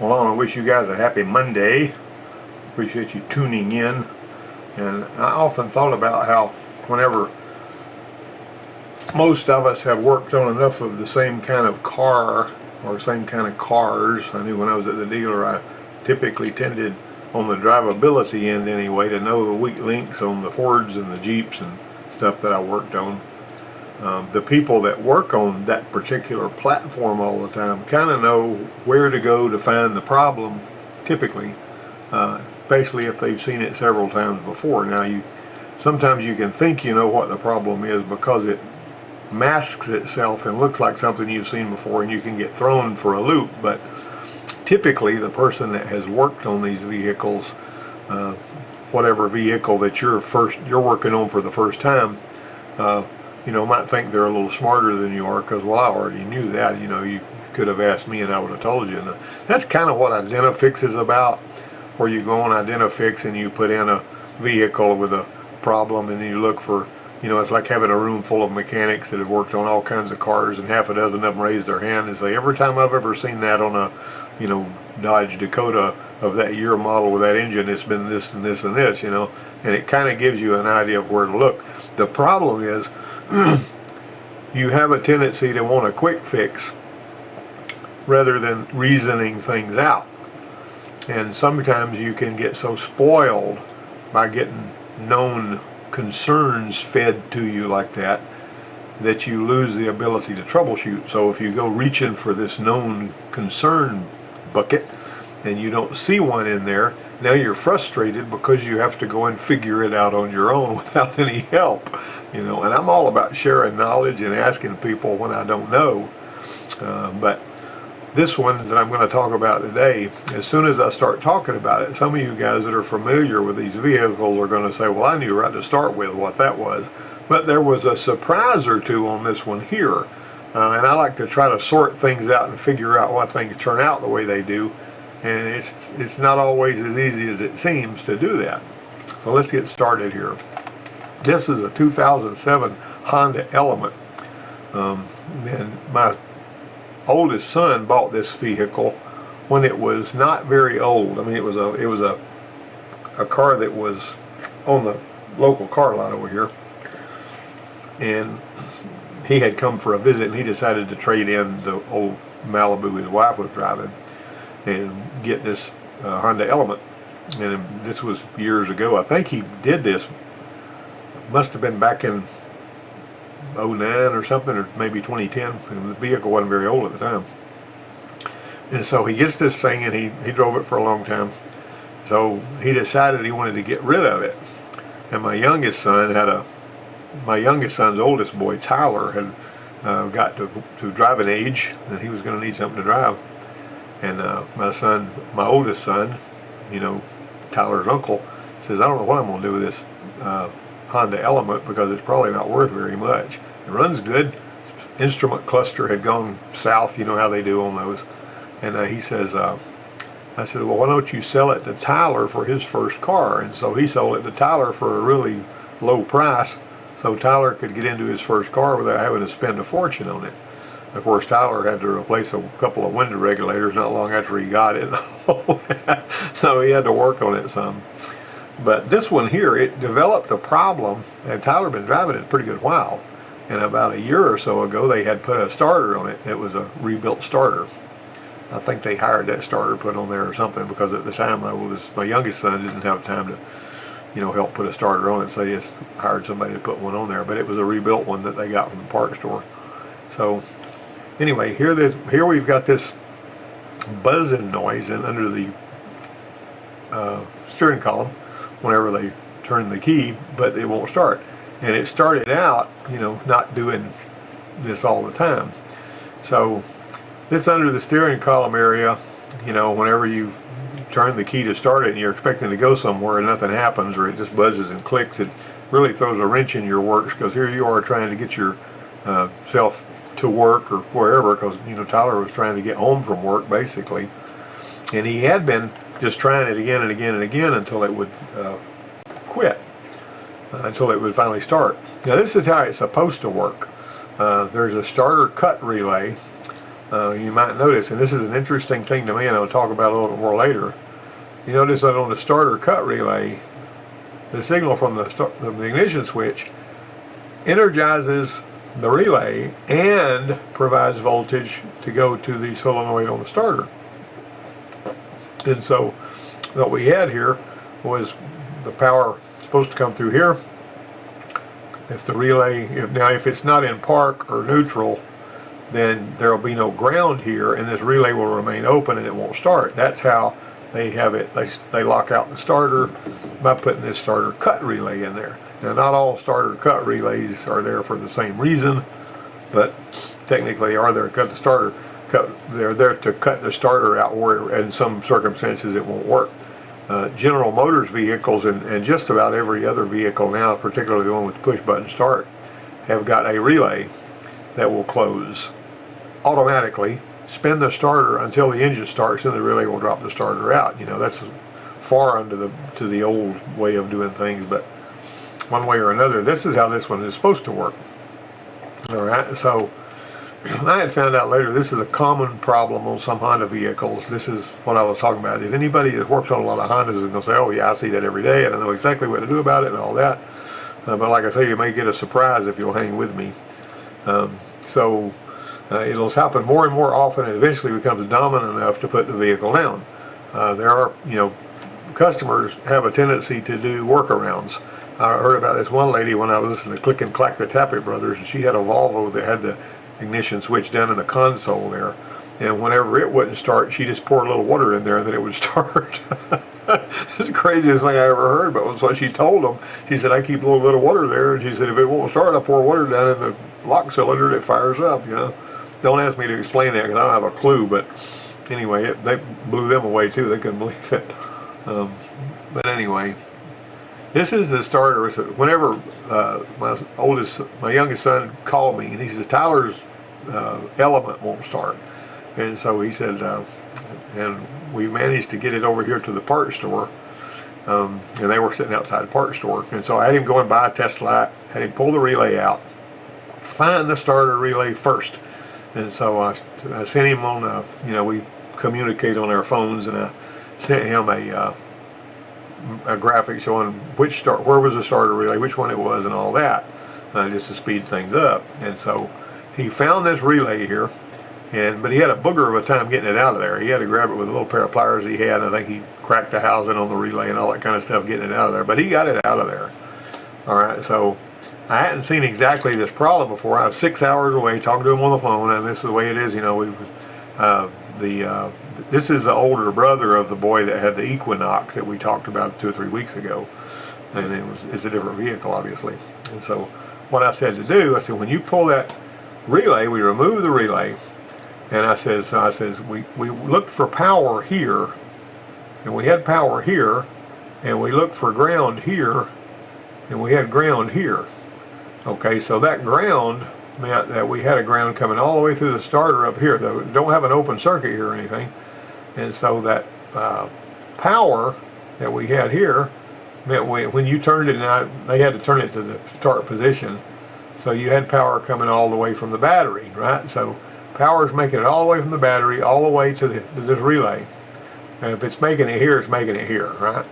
Well, I want to wish you guys a happy Monday. Appreciate you tuning in. And I often thought about how whenever most of us have worked on enough of the same kind of car or same kind of cars. I knew when I was at the dealer I typically tended on the drivability end anyway to know the weak links on the Fords and the Jeeps and stuff that I worked on. The people that work on that particular platform all the time kind of know where to go to find the problem, typically, especially if they've seen it several times before. Now, sometimes you can think you know what the problem is because it masks itself and looks like something you've seen before, and you can get thrown for a loop. But typically, the person that has worked on these vehicles, whatever vehicle that you're working on for the first time, might think they're a little smarter than you are because, well, I already knew that. You could have asked me and I would have told you. And that's kind of what Identifix is about, where you go on Identifix and you put in a vehicle with a problem and you look for, it's like having a room full of mechanics that have worked on all kinds of cars, and half a dozen of them raise their hand and say, every time I've ever seen that on a, Dodge Dakota of that year model with that engine, it's been this and this and this, and it kind of gives you an idea of where to look. The problem is, you have a tendency to want a quick fix rather than reasoning things out. And sometimes you can get so spoiled by getting known concerns fed to you like that that you lose the ability to troubleshoot. So if you go reaching for this known concern bucket and you don't see one in there, now you're frustrated because you have to go and figure it out on your own without any help. And I'm all about sharing knowledge and asking people when I don't know. But this one that I'm going to talk about today, as soon as I start talking about it, some of you guys that are familiar with these vehicles are going to say, well, I knew right to start with what that was. But there was a surprise or two on this one here. And I like to try to sort things out and figure out why things turn out the way they do. And it's not always as easy as it seems to do that. So let's get started here. This is a 2007 Honda Element. And my oldest son bought this vehicle when it was not very old. I mean, it was a car that was on the local car lot over here, and he had come for a visit, and he decided to trade in the old Malibu his wife was driving and get this Honda Element. And this was years ago. I think he did this, must have been back in 09 or something, or maybe 2010. And the vehicle wasn't very old at the time. And so he gets this thing, and he drove it for a long time. So he decided he wanted to get rid of it. And my youngest son's oldest boy, Tyler, had got to driving age, and he was going to need something to drive. And my oldest son, Tyler's uncle, says, I don't know what I'm going to do with this Honda Element because it's probably not worth very much. It runs good. Instrument cluster had gone south, you know how they do on those. And he says, I said, well, why don't you sell it to Tyler for his first car? And so he sold it to Tyler for a really low price so Tyler could get into his first car without having to spend a fortune on it. Of course, Tyler had to replace a couple of window regulators not long after he got it. So he had to work on it some. But this one here, it developed a problem, and Tyler had been driving it a pretty good while. And about a year or so ago, they had put a starter on it. It was a rebuilt starter. I think they hired that starter put on there or something, because at the time my youngest son didn't have time to, help put a starter on it, so they just hired somebody to put one on there. But it was a rebuilt one that they got from the parts store. So anyway, here we've got this buzzing noise under the steering column whenever they turn the key, but it won't start. And it started out, not doing this all the time. So this under the steering column area, whenever you turn the key to start it and you're expecting to go somewhere and nothing happens, or it just buzzes and clicks, it really throws a wrench in your works, because here you are trying to get your self to work or wherever, because Tyler was trying to get home from work basically, and he had been just trying it again and again and again until it would quit, until it would finally start. Now this is how it's supposed to work. There's a starter cut relay you might notice, and this is an interesting thing to me, and I'll talk about it a little bit more later. You notice that on the starter cut relay, the signal from the ignition switch energizes the relay and provides voltage to go to the solenoid on the starter. And so what we had here was the power supposed to come through here. If the relay, if it's not in park or neutral, then there will be no ground here, and this relay will remain open and it won't start. That's how they have it. They lock out the starter by putting this starter cut relay in there. Now, not all starter cut relays are there for the same reason, but technically are there. Cut the starter cut. They're there to cut the starter out where, in some circumstances, it won't work. General Motors vehicles and just about every other vehicle now, particularly the one with push button start, have got a relay that will close automatically, spin the starter until the engine starts, and the relay will drop the starter out. You know, that's far under to the old way of doing things, but one way or another, this is how this one is supposed to work. All right, so I had found out later this is a common problem on some Honda vehicles. This is what I was talking about. If anybody that works on a lot of Hondas is going to say, oh yeah, I see that every day and I know exactly what to do about it and all that. But like I say, you may get a surprise if you'll hang with me. It'll happen more and more often, and eventually becomes dominant enough to put the vehicle down. There are, customers have a tendency to do workarounds. I heard about this one lady when I was listening to Click and Clack the Tappet Brothers, and she had a Volvo that had the ignition switch down in the console there, and whenever it wouldn't start, she just poured a little water in there and then it would start. It's the craziest thing I ever heard, but was what she told them. She said, I keep a little bit of water there, and she said, if it won't start, I pour water down in the lock cylinder and it fires up. Don't ask me to explain that because I don't have a clue, but anyway, they blew them away too. They couldn't believe it. But anyway, this is the starter. Whenever my youngest son called me, and he says, Tyler's Element won't start. And so he said, and we managed to get it over here to the parts store, and they were sitting outside the parts store. And so I had him go and buy a test light, had him pull the relay out, find the starter relay first. And so I sent him on, we communicate on our phones, and I sent him a graphic showing where was the starter relay, which one it was, and all that, just to speed things up. And so he found this relay here, but he had a booger of a time getting it out of there. He had to grab it with a little pair of pliers he had, and I think he cracked the housing on the relay and all that kind of stuff getting it out of there. But he got it out of there. All right, so I hadn't seen exactly this problem before. I was 6 hours away talking to him on the phone, and this is the way it is. This is the older brother of the boy that had the Equinox that we talked about 2 or 3 weeks ago, and it's a different vehicle, obviously. And so what I said to do, I said, when you pull that relay, we remove the relay, and I says we looked for power here, and we had power here, and we looked for ground here, and we had ground here. Okay, so that ground meant that we had a ground coming all the way through the starter up here. Though don't have an open circuit here or anything, and so that power that we had here meant when you turned it out, they had to turn it to the start position. So you had power coming all the way from the battery, right? So power is making it all the way from the battery all the way to this relay. And if it's making it here, it's making it here, right?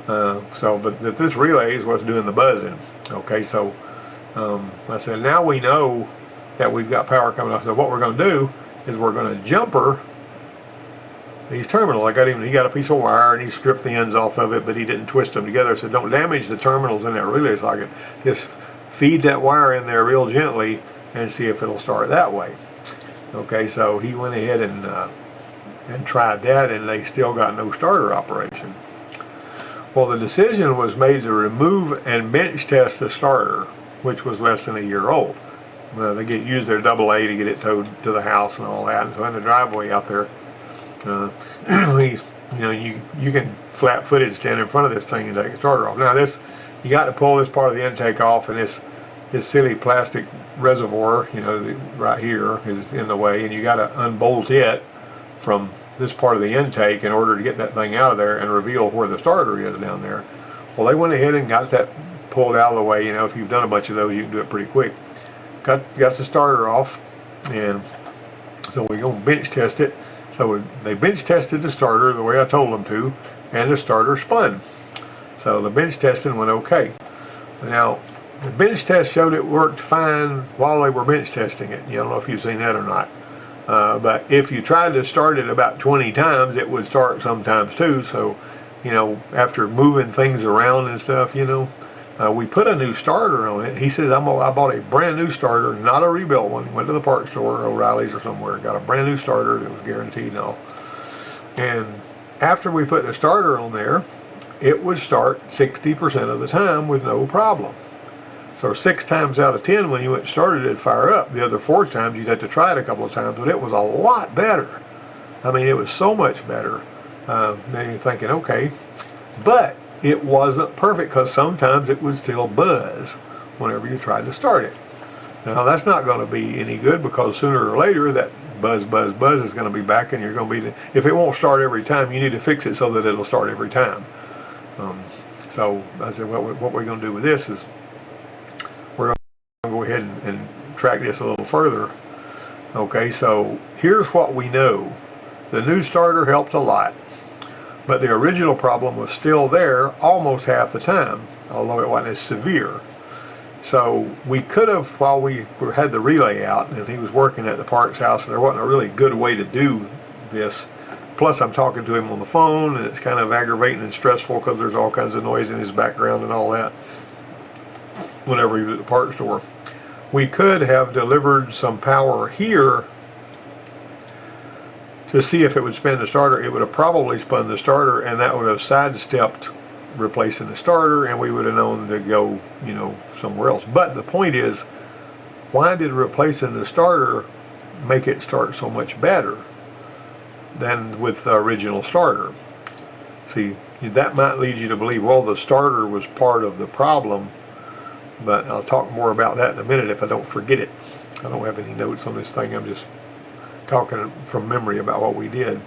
But this relay is what's doing the buzzing. Okay, so I said, now we know that we've got power coming off. So what we're going to do is we're going to jumper these terminals. He got a piece of wire and he stripped the ends off of it, but he didn't twist them together. So don't damage the terminals in that relay socket. Just feed that wire in there real gently and see if it'll start that way. Okay, so he went ahead and tried that, and they still got no starter operation. Well, the decision was made to remove and bench test the starter, which was less than a year old. They use their AA to get it towed to the house and all that. And so in the driveway out there, you can flat-footed stand in front of this thing and take the starter off. Now you got to pull this part of the intake off, and this silly plastic reservoir, right here is in the way, and you got to unbolt it from this part of the intake in order to get that thing out of there and reveal where the starter is down there. Well, they went ahead and got that pulled out of the way. If you've done a bunch of those, you can do it pretty quick. Got the starter off, and So we're going to bench test it. So they bench tested the starter the way I told them to, and the starter spun. So the bench testing went okay. Now, the bench test showed it worked fine while they were bench testing it. You don't know if you've seen that or not. But if you tried to start it about 20 times, it would start sometimes too. So, you know, after moving things around and stuff, you know, we put a new starter on it. He says, I bought a brand new starter, not a rebuilt one. Went to the parts store, O'Reilly's or somewhere, got a brand new starter that was guaranteed and all. And after we put the starter on there, it would start 60% of the time with no problem. So 6 times out of 10 when you went started, it'd fire up. The other 4 times you'd have to try it a couple of times, but it was a lot better. I mean, it was so much better. Then you're thinking, okay, but it wasn't perfect because sometimes it would still buzz whenever you tried to start it. Now that's not going to be any good because sooner or later that buzz is going to be back, and you're going to be, if it won't start every time, you need to fix it so that it'll start every time. So I said, well, what we're going to do with this is we're going to go ahead and track this a little further. Okay, so here's what we know. The new starter helped a lot, but the original problem was still there almost half the time, although it wasn't as severe. So we could have, while we had the relay out and he was working at the parts house, there wasn't a really good way to do this. Plus I'm talking to him on the phone, and it's kind of aggravating and stressful because there's all kinds of noise in his background and all that whenever he was at the parts store. We could have delivered some power here to see if it would spin the starter. It would have probably spun the starter, and that would have sidestepped replacing the starter, and we would have known to go, you know, somewhere else. But the point is, why did replacing the starter make it start so much better than with the original starter? See, that might lead you to believe, well, the starter was part of the problem, but I'll talk more about that in a minute if I don't forget it. I don't have any notes on this thing. I'm just talking from memory about what we did.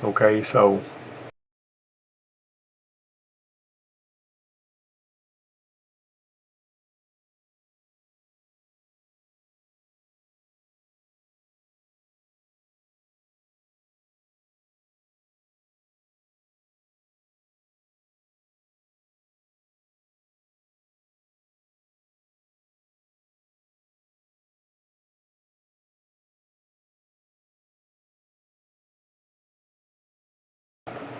Okay, so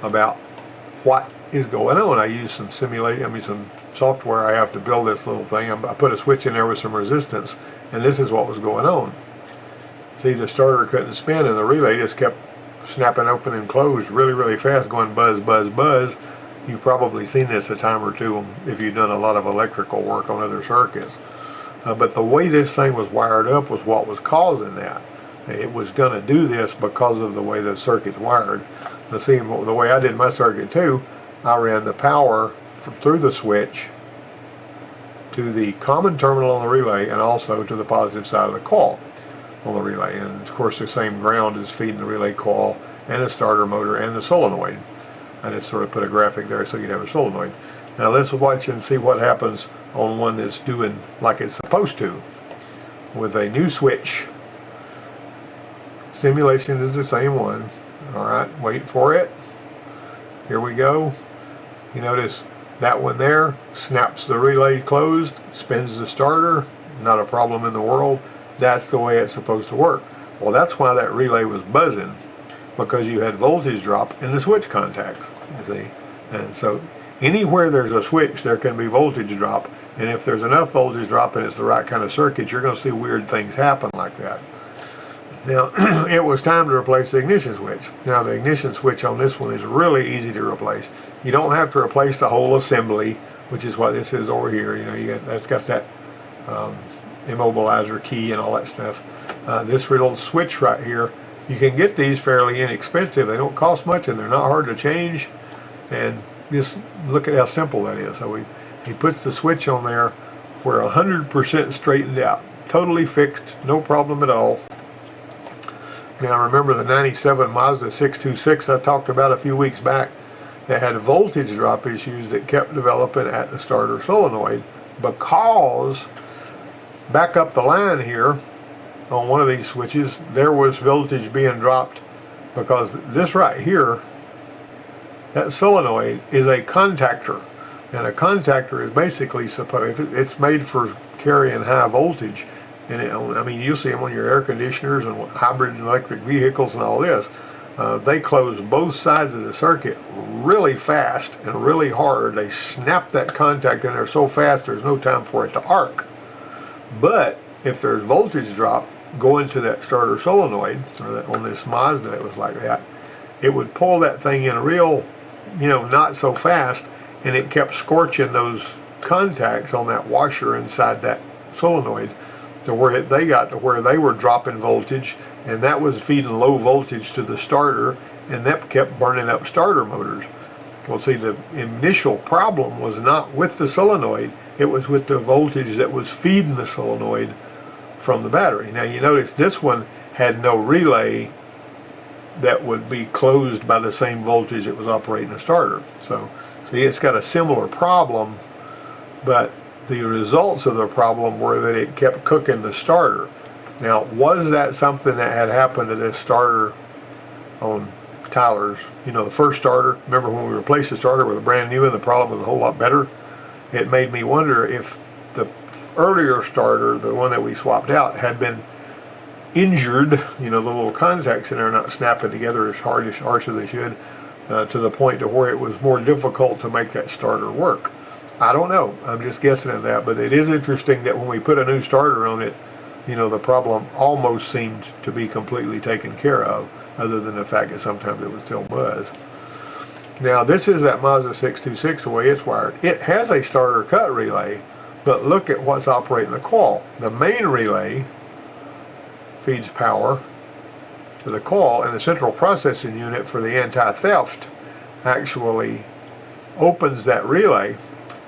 about what is going on. I use some some software I have to build this little thing. I put a switch in there with some resistance, and this is what was going on. See, the starter couldn't spin, and the relay just kept snapping open and closed really, really fast, going buzz, buzz, buzz. You've probably seen this a time or two if you've done a lot of electrical work on other circuits. But the way this thing was wired up was what was causing that. It was going to do this because of the way the circuit's wired. Now see, the way I did my circuit too, I ran the power through the switch to the common terminal on the relay and also to the positive side of the coil on the relay. And of course the same ground is feeding the relay coil and the starter motor and the solenoid. I just sort of put a graphic there so you'd have a solenoid. Now let's watch and see what happens on one that's doing like it's supposed to with a new switch. Simulation is the same one. Alright, wait for it. Here we go. You notice that one there snaps the relay closed, spins the starter, not a problem in the world. That's the way it's supposed to work. Well, that's why that relay was buzzing, because you had voltage drop in the switch contacts, you see. And so anywhere there's a switch, there can be voltage drop, and if there's enough voltage drop and it's the right kind of circuit, you're going to see weird things happen like that. Now, it was time to replace the ignition switch. Now, the ignition switch on this one is really easy to replace. You don't have to replace the whole assembly, which is what this is over here. You know, that's got that immobilizer key and all that stuff. This little switch right here, you can get these fairly inexpensive. They don't cost much and they're not hard to change. And just look at how simple that is. So he puts the switch on there. We're 100% straightened out, totally fixed, no problem at all. Now remember the 97 Mazda 626 I talked about a few weeks back that had voltage drop issues that kept developing at the starter solenoid because back up the line here, on one of these switches, there was voltage being dropped, because this right here, that solenoid, is a contactor. And a contactor is basically it's made for carrying high voltage. And I mean, you'll see them on your air conditioners and hybrid electric vehicles and all this. They close both sides of the circuit really fast and really hard. They snap that contact in there so fast there's no time for it to arc. But if there's voltage drop going to that starter solenoid, or that, on this Mazda it was like that, it would pull that thing in real, not so fast, and it kept scorching those contacts on that washer inside that solenoid to where they got to where they were dropping voltage, and that was feeding low voltage to the starter, and that kept burning up starter motors. Well, see, the initial problem was not with the solenoid, it was with the voltage that was feeding the solenoid from the battery. Now you notice this one had no relay that would be closed by the same voltage that was operating the starter. So see, it's got a similar problem, but the results of the problem were that it kept cooking the starter. Now, was that something that had happened to this starter on Tyler's, the first starter? Remember when we replaced the starter with a brand new and the problem was a whole lot better? It made me wonder if the earlier starter, the one that we swapped out, had been injured, the little contacts in there not snapping together as harsh as they should, to the point to where it was more difficult to make that starter work. I don't know, I'm just guessing at that, but it is interesting that when we put a new starter on it, the problem almost seemed to be completely taken care of, other than the fact that sometimes it would still buzz. Now this is that Mazda 626, the way it's wired. It has a starter cut relay, but look at what's operating the coil. The main relay feeds power to the coil, and the central processing unit for the anti-theft actually opens that relay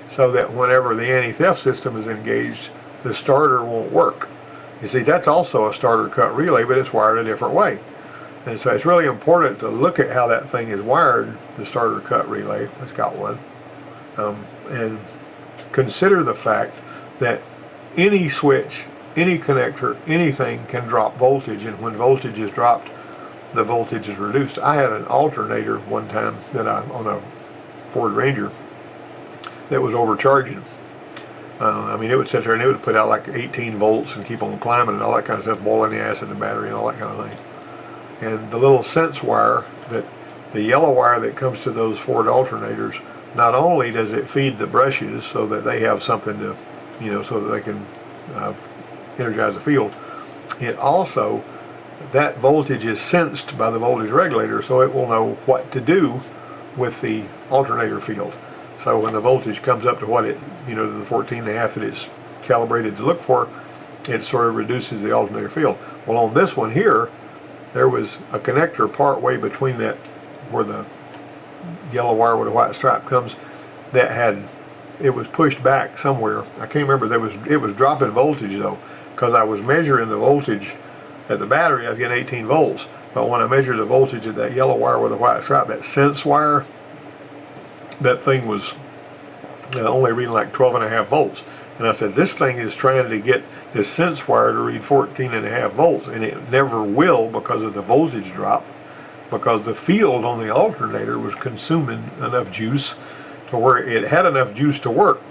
so that whenever the anti-theft system is engaged, the starter won't work. You see, that's also a starter cut relay, but it's wired a different way. And so it's really important to look at how that thing is wired, the starter cut relay. It's got one. And consider the fact that any switch, any connector, anything can drop voltage, and when voltage is dropped, the voltage is reduced. I had an alternator one time on a Ford Ranger that was overcharging. It would sit there and it would put out like 18 volts and keep on climbing and all that kind of stuff, boiling the acid in the battery and all that kind of thing. And the little sense wire, the yellow wire that comes to those Ford alternators, not only does it feed the brushes so that they have something to, so that they can energize the field, it also, that voltage is sensed by the voltage regulator, so it will know what to do with the alternator field. So when the voltage comes up to what it, to the 14.5 that it's calibrated to look for, it sort of reduces the alternator field. Well, on this one here, there was a connector part way between that, where the yellow wire with a white stripe comes, that it was pushed back somewhere. I can't remember. It was dropping voltage though, because I was measuring the voltage at the battery. I was getting 18 volts, but when I measured the voltage of that yellow wire with a white stripe, that sense wire, that thing was only reading like 12.5 volts. And I said, this thing is trying to get this sense wire to read 14.5 volts, and it never will because of the voltage drop, because the field on the alternator was consuming enough juice to where it had enough juice to work,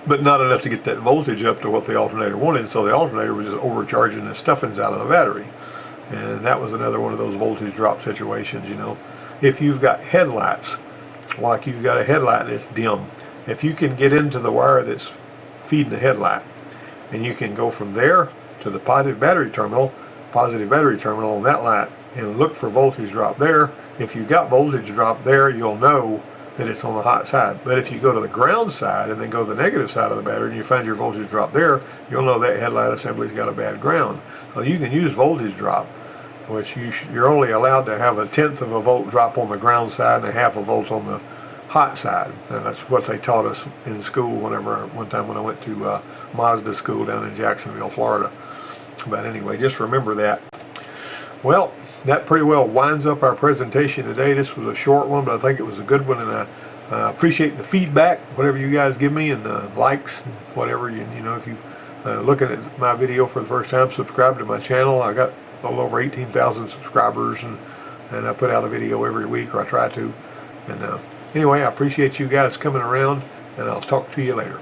but not enough to get that voltage up to what the alternator wanted. So the alternator was just overcharging the stuffings out of the battery. And that was another one of those voltage drop situations, If you've got headlights, like you've got a headlight that's dim, if you can get into the wire that's feeding the headlight, and you can go from there to the positive battery terminal on that light, and look for voltage drop there. If you've got voltage drop there, you'll know that it's on the hot side. But if you go to the ground side and then go to the negative side of the battery and you find your voltage drop there, you'll know that headlight assembly's got a bad ground. So you can use voltage drop, which you're only allowed to have 1/10 of a volt drop on the ground side and 1/2 a volt on the hot side. And that's what they taught us in school one time when I went to Mazda school down in Jacksonville, Florida. But anyway, just remember that. Well, that pretty well winds up our presentation today. This was a short one, but I think it was a good one, and I appreciate the feedback, whatever you guys give me, and likes, and whatever, if you looking at my video for the first time, subscribe to my channel. I got a little over 18,000 subscribers, and I put out a video every week, or I try to. And anyway, I appreciate you guys coming around, and I'll talk to you later.